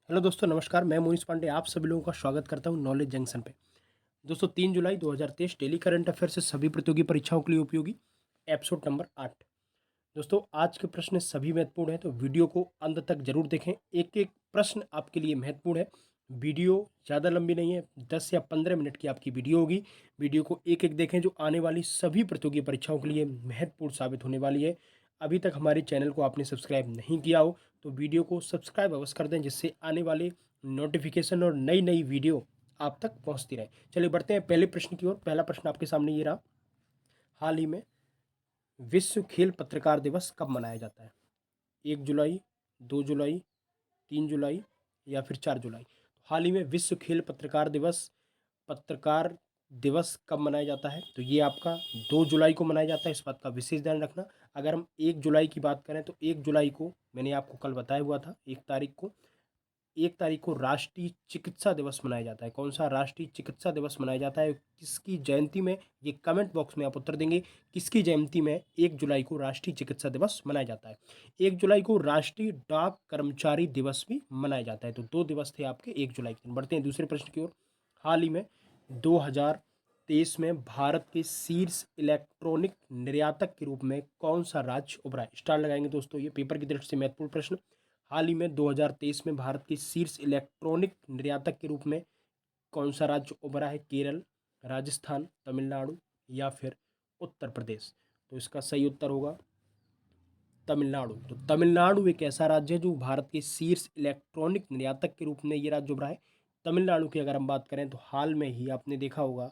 Hello दोस्तों, नमस्कार। मैं मोहिश पांडे आप सभी लोगों का स्वागत करता हूं नॉलेज जंक्शन पे। दोस्तों, 3 जुलाई 2023 डेली करंट अफेयर से सभी प्रतियोगी परीक्षाओं के लिए उपयोगी एपिसोड नंबर 8। दोस्तों, आज के प्रश्न सभी महत्वपूर्ण हैं, तो वीडियो को अंत तक जरूर देखें। एक एक प्रश्न आपके लिए महत्वपूर्ण है। वीडियो ज़्यादा लंबी नहीं है, 10 या 15 मिनट की आपकी वीडियो होगी। वीडियो को एक एक देखें, जो आने वाली सभी प्रतियोगी परीक्षाओं के लिए महत्वपूर्ण साबित होने वाली है। अभी तक हमारे चैनल को आपने सब्सक्राइब नहीं किया हो तो वीडियो को सब्सक्राइब अवश्य कर दें, जिससे आने वाले नोटिफिकेशन और नई नई वीडियो आप तक पहुंचती रहे। चलिए बढ़ते हैं पहले प्रश्न की ओर। पहला प्रश्न आपके सामने ये रहा। हाल ही में विश्व खेल पत्रकार दिवस कब मनाया जाता है? 1 जुलाई, 2 जुलाई, 3 जुलाई या फिर 4 जुलाई? हाल ही में विश्व खेल पत्रकार दिवस कब मनाया जाता है? तो ये आपका 2 जुलाई को मनाया जाता है। इस बात का विशेष ध्यान रखना। अगर हम 1 जुलाई की बात करें तो 1 जुलाई को मैंने आपको कल बताया हुआ था, 1 तारीख को राष्ट्रीय चिकित्सा दिवस मनाया जाता है। कौन सा राष्ट्रीय चिकित्सा दिवस मनाया जाता है, किसकी जयंती में? ये कमेंट बॉक्स में आप उत्तर देंगे। किसकी जयंती में 1 जुलाई को राष्ट्रीय चिकित्सा दिवस मनाया जाता है? 1 जुलाई को राष्ट्रीय डाक कर्मचारी दिवस भी मनाया जाता है। तो 2 दिवस थे आपके 1 जुलाई के दिन। बढ़ते हैं दूसरे प्रश्न की ओर। हाल ही में 2023 में भारत के शीर्ष इलेक्ट्रॉनिक निर्यातक के रूप में कौन सा राज्य उभरा है? स्टार लगाएंगे दोस्तों, ये पेपर की दृष्टि से महत्वपूर्ण प्रश्न। हाल ही में 2023 में भारत के शीर्ष इलेक्ट्रॉनिक निर्यातक के रूप में कौन सा राज्य उभरा है? केरल, राजस्थान, तमिलनाडु या फिर उत्तर प्रदेश? तो इसका सही उत्तर होगा तमिलनाडु। तो तमिलनाडु एक ऐसा राज्य है जो भारत के शीर्ष इलेक्ट्रॉनिक निर्यातक के रूप में ये राज्य उभरा है। तमिलनाडु की अगर हम बात करें तो हाल में ही आपने देखा होगा,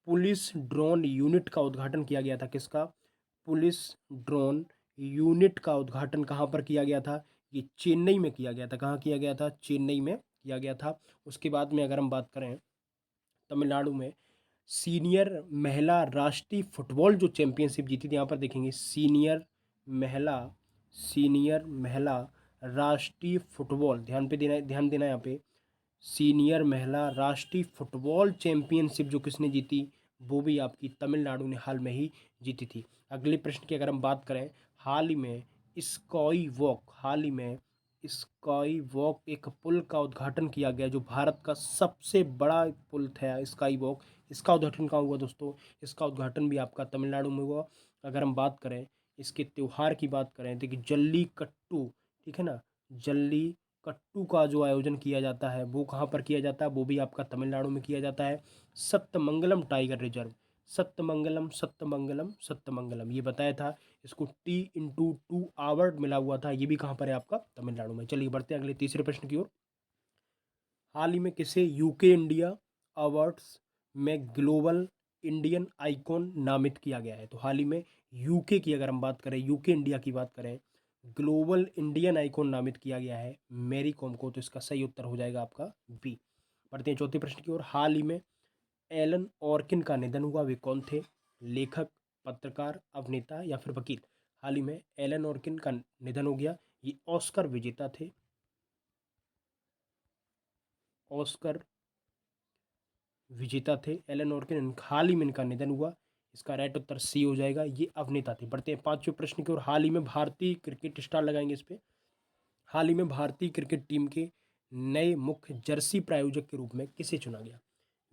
पुलिस ड्रोन यूनिट का उद्घाटन किया गया था। किसका? पुलिस ड्रोन यूनिट का उद्घाटन कहाँ पर किया गया था? ये चेन्नई में किया गया था। कहाँ किया गया था? चेन्नई में किया गया था। उसके बाद में अगर हम बात करें तमिलनाडु में सीनियर महिला राष्ट्रीय फुटबॉल जो चैंपियनशिप जीती थी, यहाँ पर देखेंगे महिला सीनियर महिला राष्ट्रीय फुटबॉल, ध्यान देना यहाँ पे। सीनियर महिला राष्ट्रीय फुटबॉल चैंपियनशिप जो किसने जीती? वो भी आपकी तमिलनाडु ने हाल में ही जीती थी। अगले प्रश्न की अगर हम बात करें, हाल ही में स्काई वॉक एक पुल का उद्घाटन किया गया, जो भारत का सबसे बड़ा पुल था स्काई वॉक। इसका उद्घाटन कहाँ हुआ दोस्तों? इसका उद्घाटन भी आपका तमिलनाडु में हुआ। अगर हम बात करें इसके त्यौहार की बात करें, देखिए जल्लीकट्टू, ठीक है ना, जल्लीकट्टू का जो आयोजन किया जाता है वो कहाँ पर किया जाता है? वो भी आपका तमिलनाडु में किया जाता है। सत्यमंगलम टाइगर रिजर्व, सत्यमंगलम सत्यमंगलम सत्यमंगलम, ये बताया था। इसको T/2 अवार्ड मिला हुआ था। ये भी कहाँ पर है? आपका तमिलनाडु में। चलिए बढ़ते हैं अगले तीसरे प्रश्न की ओर। हाल ही में किसे यूके इंडिया अवार्ड्स में ग्लोबल इंडियन आइकॉन नामित किया गया है? तो हाल ही में यूके की अगर हम बात करें, यूके इंडिया की बात करें, ग्लोबल इंडियन आइकॉन नामित किया गया है मैरी कॉम को। तो इसका सही उत्तर हो जाएगा आपका बी। बढ़ते हैं चौथे प्रश्न की ओर। हाल ही में एलन ऑर्किन का निधन हुआ। वे कौन थे? लेखक, पत्रकार, अभिनेता या फिर वकील? हाल ही में एलन ऑर्किन का निधन हो गया। ये ऑस्कर विजेता थे। ऑस्कर विजेता थे एलन ऑर्किन। हाल ही में इनका निधन हुआ। इसका राइट उत्तर सी हो जाएगा। ये अभिनेता थे। बढ़ते हैं पांचवें प्रश्न की ओर। हाल ही में भारतीय क्रिकेट स्टार लगाएंगे इस पे। हाल ही में भारतीय क्रिकेट टीम के नए मुख्य जर्सी प्रायोजक के रूप में किसे चुना गया?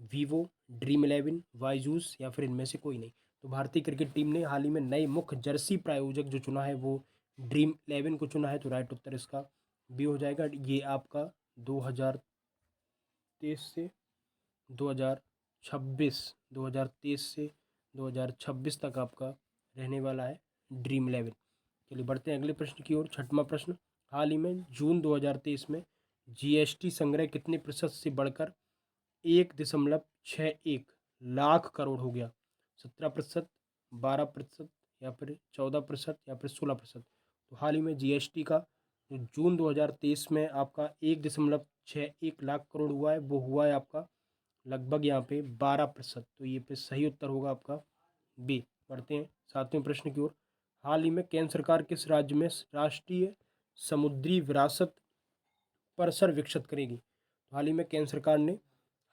वीवो, ड्रीम इलेवन, वाइजूस या फिर इनमें से कोई नहीं? तो भारतीय क्रिकेट टीम ने हाल ही में नए मुख्य जर्सी प्रायोजक जो चुना है वो ड्रीम इलेवन को चुना है। तो राइट उत्तर इसका बी हो जाएगा। ये आपका 2023 से 2026, 2023 से 2026 तक आपका रहने वाला है ड्रीम इलेवन। चलिए बढ़ते हैं अगले प्रश्न की ओर। छठवां प्रश्न। हाल ही में जून 2023 में जीएसटी संग्रह कितने प्रतिशत से बढ़कर 1.61 लाख करोड़ हो गया? 17%, 12% या फिर 14% या फिर 16%? तो हाल ही में जीएसटी का जो जून 2023 में आपका 1.61 लाख करोड़ हुआ है, वो हुआ है आपका लगभग यहाँ पे 12%। तो ये पे सही उत्तर होगा आपका बी। बढ़ते हैं सातवें प्रश्न की ओर। हाल ही में केंद्र सरकार किस राज्य में राष्ट्रीय समुद्री विरासत परिसर विकसित करेगी? तो हाल ही में केंद्र सरकार ने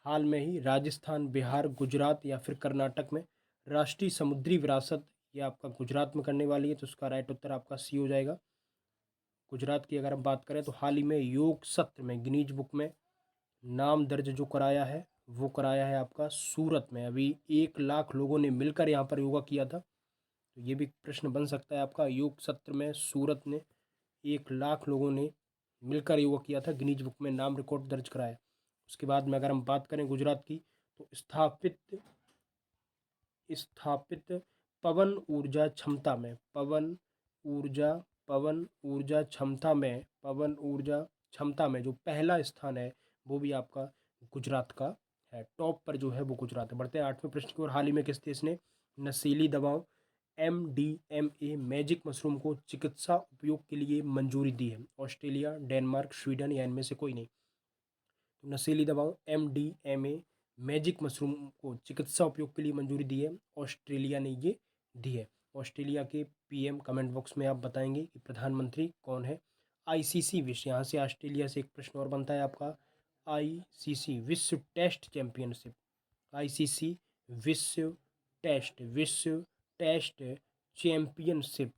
हाल में ही राजस्थान, बिहार, गुजरात या फिर कर्नाटक में राष्ट्रीय समुद्री विरासत, ये आपका गुजरात में करने वाली है। तो उसका राइट उत्तर आपका सी हो जाएगा। गुजरात की अगर हम बात करें तो हाल ही में योग सत्र में गिनीज बुक में नाम दर्ज जो कराया है वो कराया है आपका सूरत में। अभी 1 लाख लोगों ने मिलकर यहाँ पर योगा किया था। तो ये भी प्रश्न बन सकता है आपका, योग सत्र में सूरत ने 1 लाख लोगों ने मिलकर योगा किया था, गिनीज बुक में नाम रिकॉर्ड दर्ज कराया। उसके बाद में अगर हम बात करें गुजरात की तो स्थापित स्थापित पवन ऊर्जा क्षमता में ऊर्जा पवन ऊर्जा क्षमता में पवन ऊर्जा क्षमता में जो पहला स्थान है वो भी आपका गुजरात का है। टॉप पर जो है वो गुजरात है। बढ़ते हैं 8वें प्रश्न की ओर। हाल ही में किस देश ने नशीली दवाओं MDMA मैजिक मशरूम को चिकित्सा उपयोग के लिए मंजूरी दी है? ऑस्ट्रेलिया, डेनमार्क, स्वीडन या इनमें से कोई नहीं। तो नशीली दवाओं MDMA मैजिक मशरूम को चिकित्सा उपयोग के लिए मंजूरी दी है, ऑस्ट्रेलिया ने ये दी है। ऑस्ट्रेलिया के PM कमेंट बॉक्स में आप बताएंगे कि प्रधानमंत्री कौन है। ICC विश्व, यहाँ से ऑस्ट्रेलिया से एक प्रश्न और बनता है आपका। ICC विश्व टेस्ट चैंपियनशिप, ICC विश्व टेस्ट चैंपियनशिप,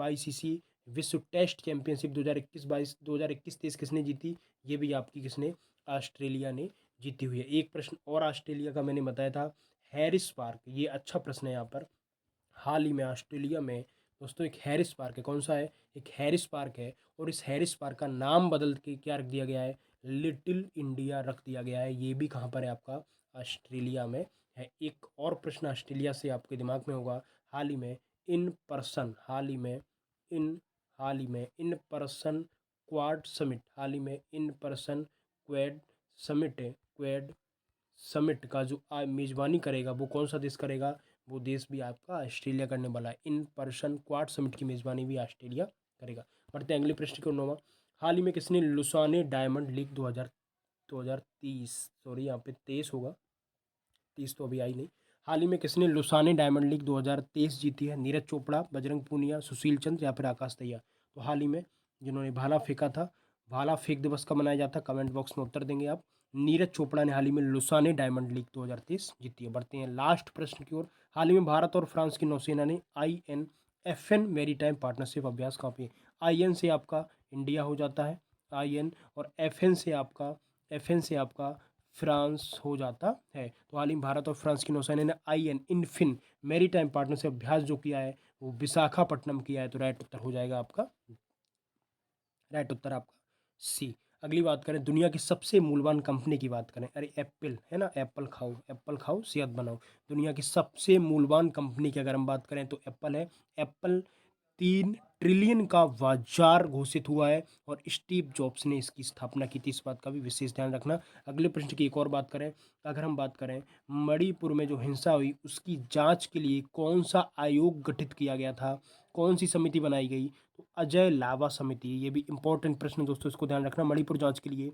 ICC विश्व टेस्ट चैंपियनशिप 2021-22 2021-23 किसने जीती? ये भी आपकी किसने? ऑस्ट्रेलिया ने जीती हुई है। एक प्रश्न और ऑस्ट्रेलिया का मैंने बताया था, हैरिस पार्क, ये अच्छा प्रश्न है यहाँ पर। हाल ही में ऑस्ट्रेलिया में दोस्तों एक हैरिस पार्क है। कौन सा है? एक हैरिस पार्क है, और इस हैरिस पार्क का नाम बदल के क्या रख दिया गया है? लिटिल इंडिया रख दिया गया है। ये भी कहाँ पर है आपका? ऑस्ट्रेलिया में है। एक और प्रश्न ऑस्ट्रेलिया से आपके दिमाग में होगा, हाल ही में in person in in person Quad summit हाल ही में in person Quad Quad summit का जो मेज़बानी करेगा वो कौन सा देश करेगा? वो देश भी आपका ऑस्ट्रेलिया करने वाला है। इन पर्सन क्वाड समिट की मेज़बानी भी ऑस्ट्रेलिया करेगा। बढ़ते हैं अगले प्रश्न को। 9वां, हाल ही में किसने लुसाने डायमंड लीग 2030, सॉरी यहाँ पे 23 होगा, 30 तो अभी आई नहीं। हाल ही में किसने लुसाने डायमंड लीग 2023 जीती है? नीरज चोपड़ा, बजरंग पूनिया, सुशील चंद्र या फिर आकाश तैया? तो हाल ही में जिन्होंने भाला फेंका था, भाला फेंक दिवस कब मनाया जाता है? कमेंट बॉक्स में उत्तर देंगे आप। नीरज चोपड़ा ने हाल ही में लुसाने डायमंड लीग 2023 जीती है। बढ़ते हैं लास्ट प्रश्न की ओर। हाल ही में भारत और फ्रांस की नौसेना ने INFN मैरीटाइम पार्टनरशिप अभ्यास कहाँ पे? IN से आपका इंडिया हो जाता है, IN, और FN से आपका फ्रांस हो जाता है। तो हाल ही में भारत और फ्रांस की नौसेना ने INFIN मैरीटाइम पार्टनरशिप अभ्यास जो किया है वो विशाखापट्टनम किया है। तो राइट उत्तर हो जाएगा आपका, राइट उत्तर आपका C। अगली बात करें दुनिया की सबसे मूल्यवान कंपनी की बात करें, अरे एप्पल है ना, एप्पल खाओ सेहत बनाओ। दुनिया की सबसे मूल्यवान कंपनी की अगर हम बात करें तो एप्पल है। एप्पल 3 ट्रिलियन का बाजार घोषित हुआ है और स्टीव जॉब्स ने इसकी स्थापना की थी। इस बात का भी विशेष ध्यान रखना। अगले प्रश्न की एक और बात करें, अगर हम बात करें मणिपुर में जो हिंसा हुई उसकी जांच के लिए कौन सा आयोग गठित किया गया था? कौन सी समिति बनाई गई? तो अजय लावा समिति। ये भी इंपॉर्टेंट प्रश्न दोस्तों, इसको ध्यान रखना। मणिपुर जांच के लिए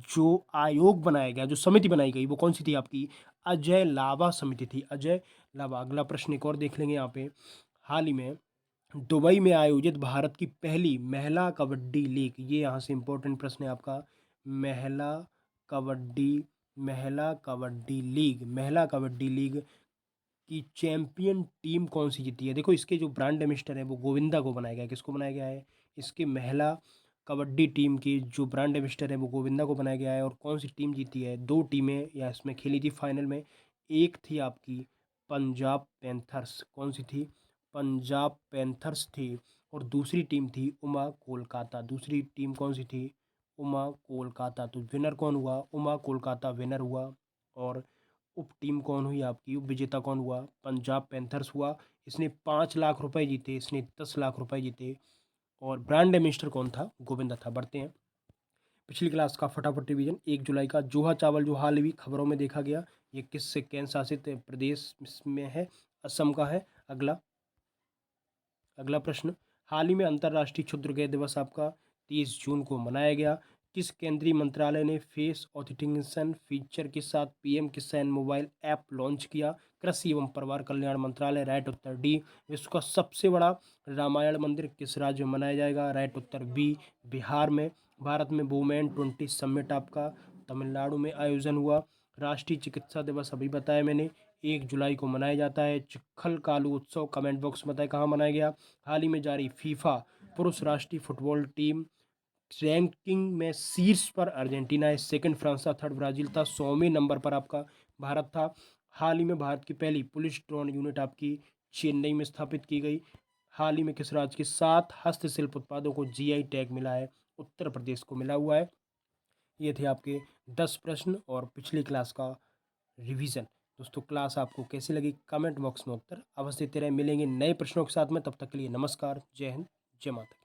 जो आयोग बनाया गया, जो समिति बनाई गई वो कौन सी थी आपकी? अजय लावा समिति थी, अजय लावा। अगला प्रश्न एक और देख लेंगे यहाँ पे। हाल ही में दुबई में आयोजित भारत की पहली महिला कबड्डी लीग, ये यहाँ से इंपॉर्टेंट प्रश्न है आपका। महिला कबड्डी महिला कबड्डी लीग की चैंपियन टीम कौन सी जीती है? देखो इसके जो ब्रांड एम्बेसडर है वो गोविंदा को बनाया गया है। किसको बनाया गया है? इसके महिला कबड्डी टीम की जो ब्रांड एम्बेसडर है वो गोविंदा को बनाया गया है। और कौन सी टीम जीती है? 2 टीमें या इसमें खेली थी फाइनल में। एक थी आपकी पंजाब पैंथर्स, कौन सी थी? पंजाब पैंथर्स थी। और दूसरी टीम थी उमा कोलकाता। दूसरी टीम कौन सी थी? उमा कोलकाता। तो विनर कौन हुआ? उमा कोलकाता विनर हुआ। और उप टीम कौन हुई आपकी? उप विजेता कौन हुआ? पंजाब पैंथर्स हुआ। इसने 5 लाख रुपए जीते, इसने 10 लाख रुपए जीते। और ब्रांड एम्बेसडर कौन था? गोविंदा था। बढ़ते हैं पिछली क्लास का फटाफट रिवीजन। 1 जुलाई का जोहा चावल जो हाल ही खबरों में देखा गया, ये किस केंद्र शासित प्रदेश में है? असम का है। अगला प्रश्न, हाल ही में अंतर्राष्ट्रीय क्षुद्रग्रह दिवस आपका 30 जून को मनाया गया। किस केंद्रीय मंत्रालय ने फेस ऑथेंटिकेशन फीचर के साथ PM किसान मोबाइल ऐप लॉन्च किया? कृषि एवं परिवार कल्याण मंत्रालय। राइट उत्तर D। विश्व का सबसे बड़ा रामायण मंदिर किस राज्य में मनाया जाएगा? राइट उत्तर B, बिहार में। भारत में वुमेन 20 समिट आपका तमिलनाडु में आयोजन हुआ। राष्ट्रीय चिकित्सा दिवस अभी बताया मैंने 1 जुलाई को मनाया जाता है। चिखल कालू उत्सव कमेंट बॉक्स में बताएं कहाँ मनाया गया। हाल ही में जारी फीफा पुरुष राष्ट्रीय फुटबॉल टीम रैंकिंग में शीर्ष पर अर्जेंटीना है, सेकंड फ्रांस था, थर्ड ब्राजील था, 100वें नंबर पर आपका भारत था। हाल ही में भारत की पहली पुलिस ड्रोन यूनिट आपकी चेन्नई में स्थापित की गई। हाल ही में किस राज्य के 7 हस्तशिल्प उत्पादों को जीआई टैग मिला है? उत्तर प्रदेश को मिला हुआ है। ये थे आपके 10 प्रश्न और पिछली क्लास का रिवीजन। दोस्तों क्लास आपको कैसी लगी कमेंट बॉक्स में उत्तर अवश्य देते रहे। मिलेंगे नए प्रश्नों के साथ में, तब तक के लिए नमस्कार, जय हिंद, जय माता।